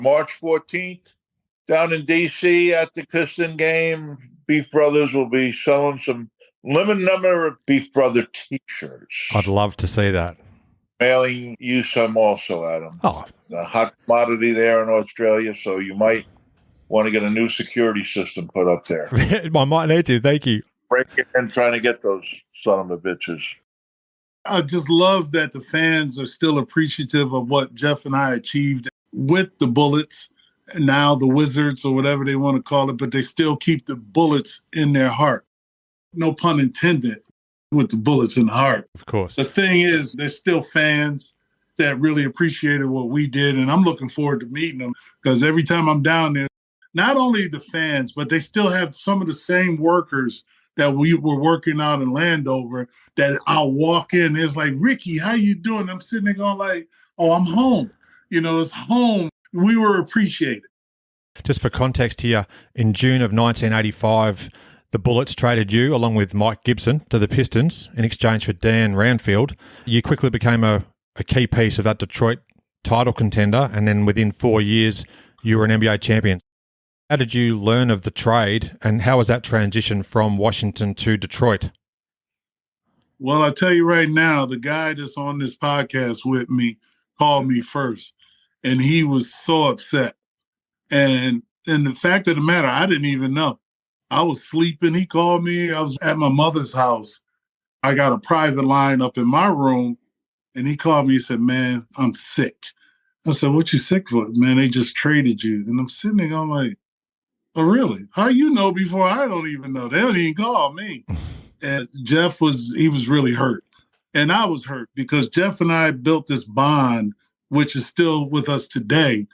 March 14th, down in D.C. at the Piston game, Beef Brothers will be selling some limited number of Beef Brother T-shirts. I'd love to see that. Mailing you some also, Adam. Oh. A hot commodity there in Australia, so you might want to get a new security system put up there. I might need to. Thank you. Breaking in, trying to get those son of a bitches. I just love that the fans are still appreciative of what Jeff and I achieved with the Bullets, and now the Wizards or whatever they want to call it, but they still keep the Bullets in their heart. No pun intended with the Bullets in the heart. Of course. The thing is, there's still fans that really appreciated what we did, and I'm looking forward to meeting them because every time I'm down there, not only the fans, but they still have some of the same workers that we were working out in Landover that I'll walk in. It's like, Ricky, how you doing? I'm sitting there going like, oh, I'm home. You know, it's home. We were appreciated. Just for context here, in June of 1985, the Bullets traded you, along with Mike Gibson, to the Pistons in exchange for Dan Roundfield. You quickly became a key piece of that Detroit title contender, and then within 4 years, you were an NBA champion. How did you learn of the trade, and how was that transition from Washington to Detroit? Well, I'll tell you right now, the guy that's on this podcast with me called me first, and he was so upset. And the fact of the matter, I didn't even know. I was sleeping. He called me. I was at my mother's house. I got a private line up in my room, and he called me. He said, man, I'm sick. I said, what you sick for? Man, they just traded you. And I'm sitting there going like, oh, really? How you know before I don't even know? They don't even call me. And Jeff was really hurt. And I was hurt because Jeff and I built this bond, which is still with us today.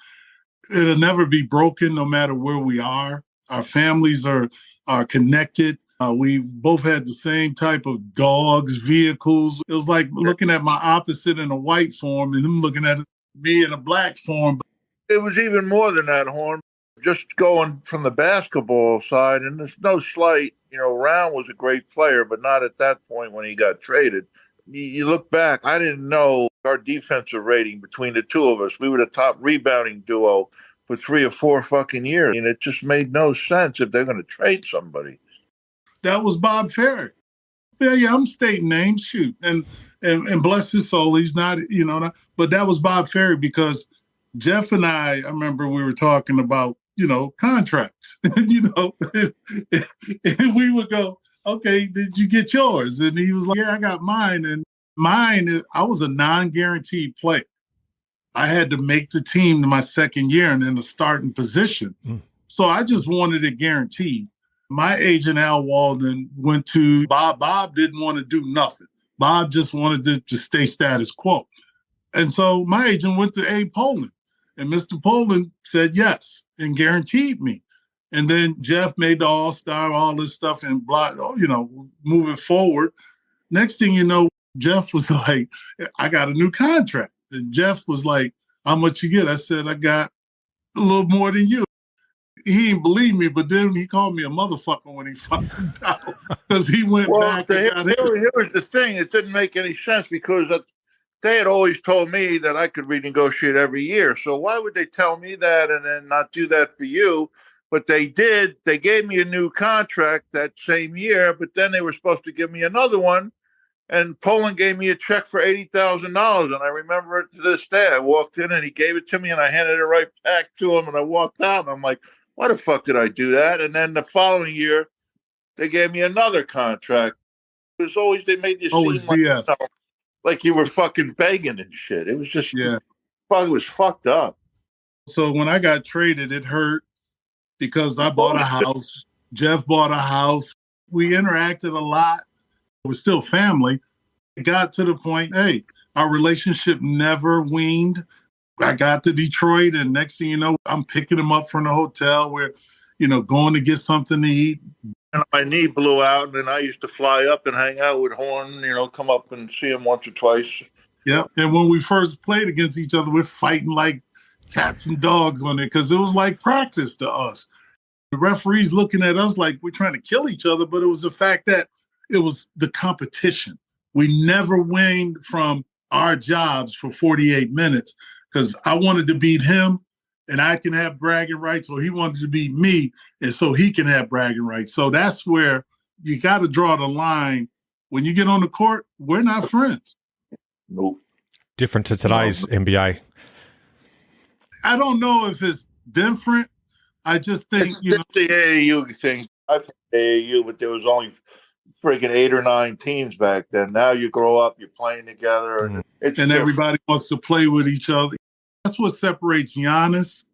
It'll never be broken no matter where we are. Our families are connected. We've both had the same type of dogs, vehicles. It was like looking at my opposite in a white form and him looking at me in a black form. It was even more than that, Horn. Just going from the basketball side, and there's no slight, Round was a great player, but not at that point when he got traded. You look back, I didn't know our defensive rating between the two of us. We were the top rebounding duo for 3 or 4 fucking years. And it just made no sense if they're going to trade somebody. That was Bob Ferry. Yeah, I'm stating names, shoot. And bless his soul, he's not, but that was Bob Ferry because Jeff and I remember we were talking about, contracts, and we would go, okay, did you get yours? And he was like, yeah, I got mine. And I was a non-guaranteed player. I had to make the team to my second year and in the starting position. So I just wanted it guaranteed. My agent, Al Walden, went to Bob. Bob didn't want to do nothing. Bob just wanted to stay status quo. And so my agent went to Abe Poland. And Mr. Poland said yes and guaranteed me. And then Jeff made the All-Star, all this stuff, and moving forward. Next thing you know, Jeff was like, I got a new contract. And Jeff was like, how much you get? I said, I got a little more than you. He didn't believe me, but then he called me a motherfucker when he found out because he went back. Here was the thing. It didn't make any sense because they had always told me that I could renegotiate every year. So why would they tell me that and then not do that for you? But they did. They gave me a new contract that same year, but then they were supposed to give me another one. And Poland gave me a check for $80,000. And I remember it to this day. I walked in and he gave it to me and I handed it right back to him. And I walked out and I'm like, why the fuck did I do that? And then the following year, they gave me another contract. It was always, they made you seem like you were fucking begging and shit. It was just, it was fucked up. So when I got traded, it hurt because I bought a house. Jeff bought a house. We interacted a lot. We're still family. It got to the point, hey, our relationship never weaned. I got to Detroit, and next thing you know, I'm picking him up from the hotel. We're, going to get something to eat. And my knee blew out, and then I used to fly up and hang out with Horn, come up and see him once or twice. Yeah, and when we first played against each other, we're fighting like cats and dogs on it because it was like practice to us. The referees looking at us like we're trying to kill each other, but it was the fact that it was the competition. We never waned from our jobs for 48 minutes because I wanted to beat him and I can have bragging rights, or he wanted to beat me, and so he can have bragging rights. So that's where you got to draw the line. When you get on the court, we're not friends. Nope. Different to today's NBA. I don't know if it's different. I just think, the AAU thing. I played AAU, but there was only friggin' 8 or 9 teams back then. Now you grow up, you're playing together, and everybody wants to play with each other. That's what separates Giannis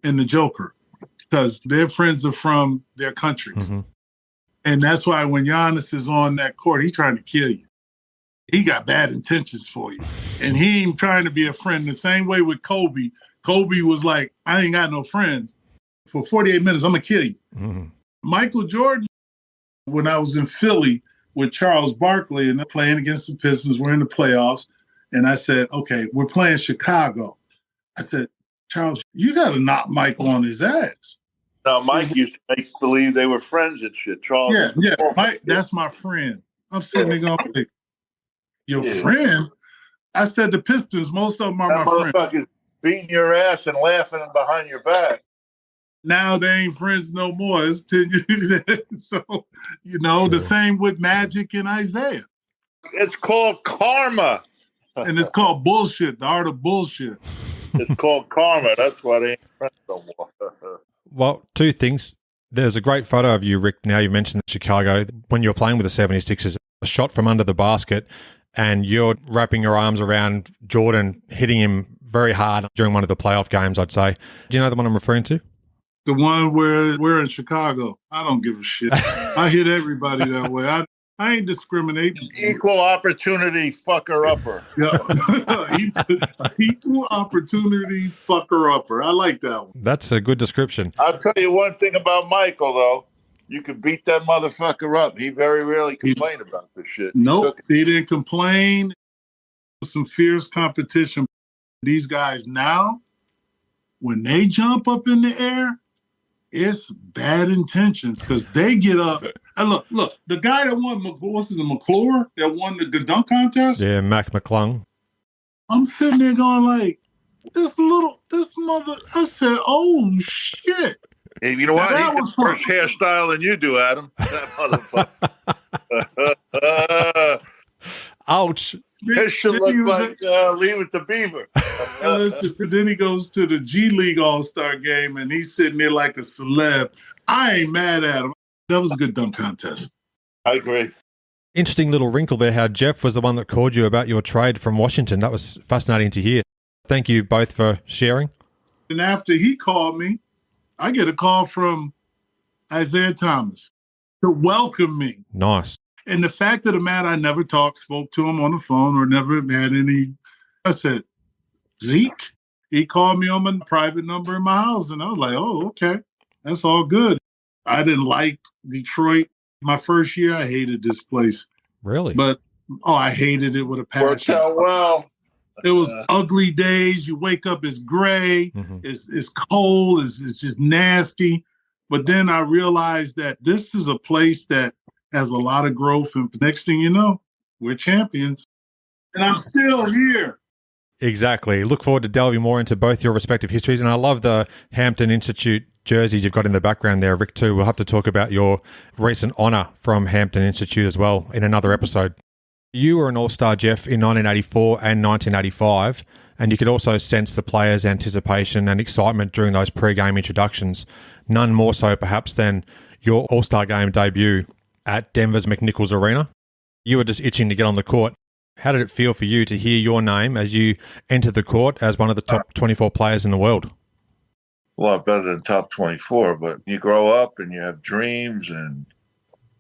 and the Joker, because their friends are from their countries. Mm-hmm. And that's why when Giannis is on that court, he's trying to kill you. He got bad intentions for you. And he ain't trying to be a friend. The same way with Kobe. Kobe was like, I ain't got no friends. For 48 minutes, I'm going to kill you. Mm-hmm. Michael Jordan, when I was in Philly with Charles Barkley and playing against the Pistons, we're in the playoffs. And I said, okay, we're playing Chicago. I said, Charles, you got to knock Mike on his ass. No, Mike used to make believe they were friends and shit. Charles, yeah, Mike, that's my friend. I'm sitting there going, like, your friend? I said the Pistons, most of them are that my friends. Beating your ass and laughing behind your back. Now they ain't friends no more. It's 10 years. So, the same with Magic and Isiah. It's called karma. And it's called bullshit, the art of bullshit. It's called karma. That's why they ain't friends no more. Well, 2 things. There's a great photo of you, Rick. Now you mentioned Chicago. When you were playing with the 76ers, a shot from under the basket, and you're wrapping your arms around Jordan, hitting him very hard during one of the playoff games, I'd say. Do you know the one I'm referring to? The one where we're in Chicago. I don't give a shit. I hit everybody that way. I ain't discriminating. Equal opportunity fucker-upper. Yeah. Equal opportunity fucker-upper. I like that one. That's a good description. I'll tell you one thing about Michael, though. You could beat that motherfucker up. He very rarely complained about this shit. Nope, he didn't complain. Some fierce competition. These guys now, when they jump up in the air, it's bad intentions because they get up. And look, the guy that won, McClure, that won the dunk contest? Yeah, Mac McClung. I'm sitting there going like, this mother, I said, oh, shit. Hey, you know what? He got worse hairstyle than you do, Adam. That motherfucker. Ouch. This should look like Leave It to Beaver. Then he goes to the G League All-Star game, and he's sitting there like a celeb. I ain't mad at him. That was a good dunk contest. I agree. Interesting little wrinkle there, how Jeff was the one that called you about your trade from Washington. That was fascinating to hear. Thank you both for sharing. And after he called me, I get a call from Isiah Thomas to welcome me. Nice. And the fact of the matter, I never spoke to him on the phone or never had any. I said, Zeke? He called me on my private number in my house. And I was like, oh, okay. That's all good. I didn't like Detroit. My first year, I hated this place. Really? But, I hated it with a passion. Worked out well. It was ugly days. You wake up, it's gray. Mm-hmm. It's cold. It's just nasty. But then I realized that this is a place that has a lot of growth. And next thing you know, we're champions. And I'm still here. Exactly. Look forward to delving more into both your respective histories. And I love the Hampton Institute jerseys you've got in the background there, Rick, too. We'll have to talk about your recent honour from Hampton Institute as well in another episode. You were an All-Star, Jeff, in 1984 and 1985, and you could also sense the players' anticipation and excitement during those pre-game introductions, none more so perhaps than your All-Star game debut at Denver's McNichols Arena. You were just itching to get on the court. How did it feel for you to hear your name as you entered the court as one of the top 24 players in the world? A lot better than top 24, but you grow up and you have dreams and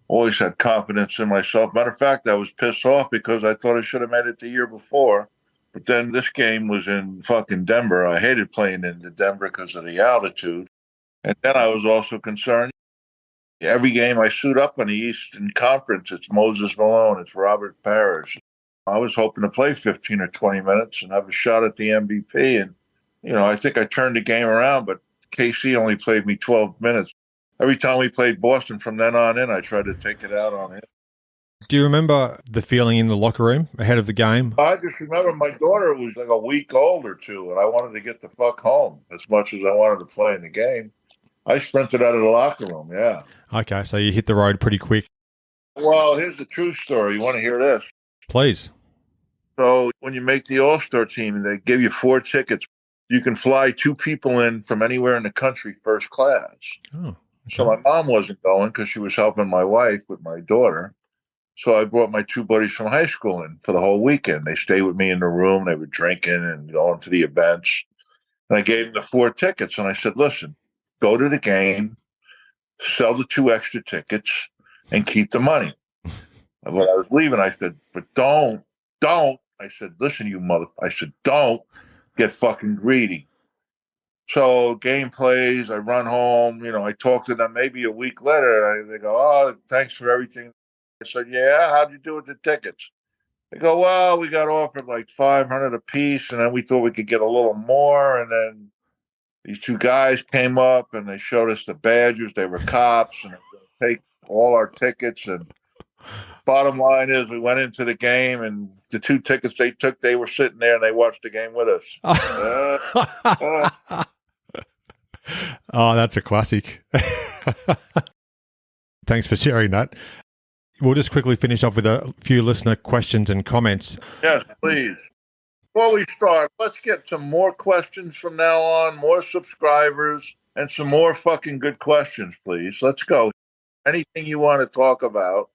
always had confidence in myself. Matter of fact, I was pissed off because I thought I should have made it the year before. But then this game was in fucking Denver. I hated playing in Denver because of the altitude. And then I was also concerned. Every game I suit up on the Eastern Conference, it's Moses Malone, it's Robert Parrish. I was hoping to play 15 or 20 minutes and have a shot at the MVP. And, I think I turned the game around, but KC only played me 12 minutes. Every time we played Boston from then on in, I tried to take it out on him. Do you remember the feeling in the locker room ahead of the game? I just remember my daughter was like a week old or two, and I wanted to get the fuck home as much as I wanted to play in the game. I sprinted out of the locker room, yeah. Okay, so you hit the road pretty quick. Well, here's the true story. You want to hear this? Please. So when you make the All-Star team, they give you 4 tickets. You can fly 2 people in from anywhere in the country first class. Oh, okay. So my mom wasn't going because she was helping my wife with my daughter. So I brought my 2 buddies from high school in for the whole weekend. They stayed with me in the room. They were drinking and going to the events. And I gave them the 4 tickets. And I said, listen, go to the game, sell the 2 extra tickets, and keep the money. And when I was leaving, I said, but don't. I said, listen, you mother. I said, don't get fucking greedy. So game plays, I run home. I talk to them maybe a week later. And they go, oh, thanks for everything. I said, yeah, how'd you do with the tickets? They go, well, we got offered like $500 a piece, and then we thought we could get a little more. And then these 2 guys came up, and they showed us the badges. They were cops, and they were going to take all our tickets. And bottom line is we went into the game, and the 2 tickets they took, they were sitting there, and they watched the game with us. Oh, that's a classic. Thanks for sharing that. We'll just quickly finish off with a few listener questions and comments. Yes, please. Before we start, let's get some more questions from now on, more subscribers, and some more fucking good questions, please. Let's go. Anything you want to talk about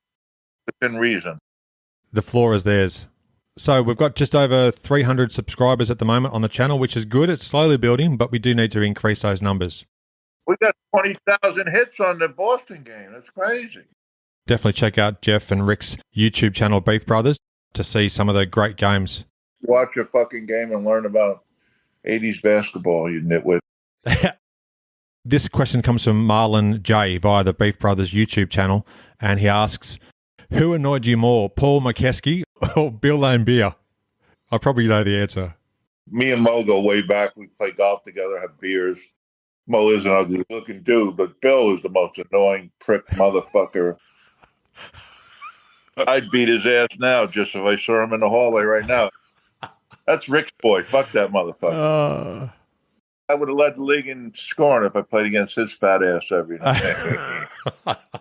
within reason. The floor is theirs. So we've got just over 300 subscribers at the moment on the channel, which is good. It's slowly building, but we do need to increase those numbers. We got 20,000 hits on the Boston game. That's crazy. Definitely check out Jeff and Rick's YouTube channel, Beef Brothers, to see some of the great games. Watch a fucking game and learn about 80s basketball, you nitwit. This question comes from Marlon J via the Beef Brothers YouTube channel, and he asks, who annoyed you more, Paul Mokeski or Bill Laimbeer? I probably know the answer. Me and Mo go way back. We play golf together, have beers. Mo is an ugly looking dude, but Bill is the most annoying prick motherfucker. I'd beat his ass now just if I saw him in the hallway right now. That's Rick's boy. Fuck that motherfucker. I would have led the league in scoring if I played against his fat ass every night.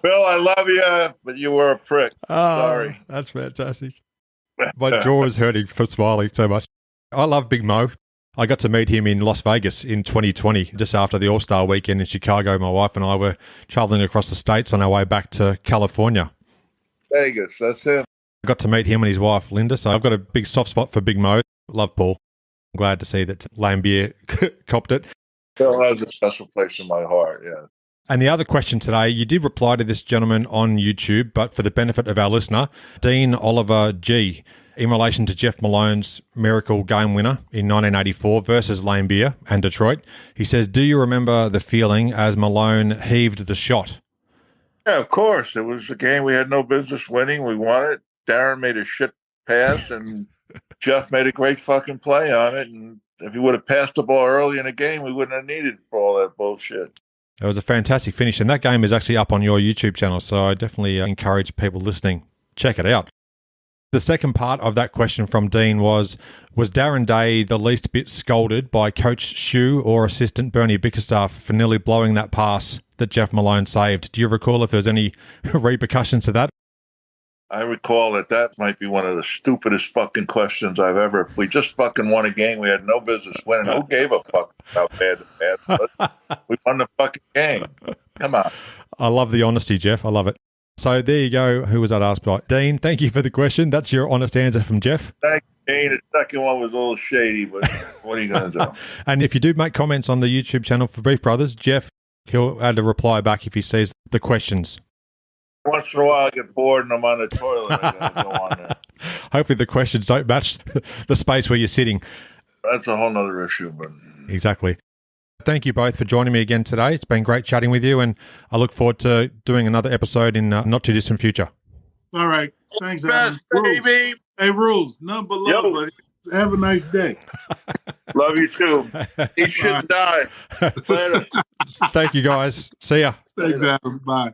Bill, I love you, but you were a prick. Sorry. That's fantastic. My jaw is hurting from smiling so much. I love Big Mo. I got to meet him in Las Vegas in 2020, just after the All-Star weekend in Chicago. My wife and I were traveling across the states on our way back to California. Vegas, that's him. I got to meet him and his wife, Linda, so I've got a big soft spot for Big Mo. Love Paul. I'm glad to see that Laimbeer copped it. Bill has a special place in my heart, yeah. And the other question today, you did reply to this gentleman on YouTube, but for the benefit of our listener, Dean Oliver G., in relation to Jeff Malone's miracle game winner in 1984 versus Laimbeer and Detroit. He says, do you remember the feeling as Malone heaved the shot? Yeah, of course. It was a game we had no business winning. We won it. Darren made a shit pass, and Jeff made a great fucking play on it. And if he would have passed the ball early in the game, we wouldn't have needed for all that bullshit. It was a fantastic finish, and that game is actually up on your YouTube channel, so I definitely encourage people listening, check it out. The second part of that question from Dean was Darren Day the least bit scolded by Coach Shue or assistant Bernie Bickerstaff for nearly blowing that pass that Jeff Malone saved? Do you recall if there was any repercussions to that? I recall that might be one of the stupidest fucking questions I've ever. If we just fucking won a game, we had no business winning. Who gave a fuck about bad to bad? We won the fucking game. Come on. I love the honesty, Jeff. I love it. So there you go. Who was that asked by? Dean, thank you for the question. That's your honest answer from Jeff. Thank you, Dean. The second one was a little shady, but what are you going to do? And if you do make comments on the YouTube channel for Beef Brothers, Jeff, he'll add a reply back if he sees the questions. Once in a while I get bored and I'm on the toilet. I gotta go on there. Hopefully the questions don't match the space where you're sitting. That's a whole nother issue, but exactly. Thank you both for joining me again today. It's been great chatting with you, and I look forward to doing another episode in not too distant future. All right. Thanks, best, baby. Hey, Rules. None but love, buddy. Have a nice day. Love you too. He should die. Later. Thank you, guys. See ya. Thanks, Adam. Bye.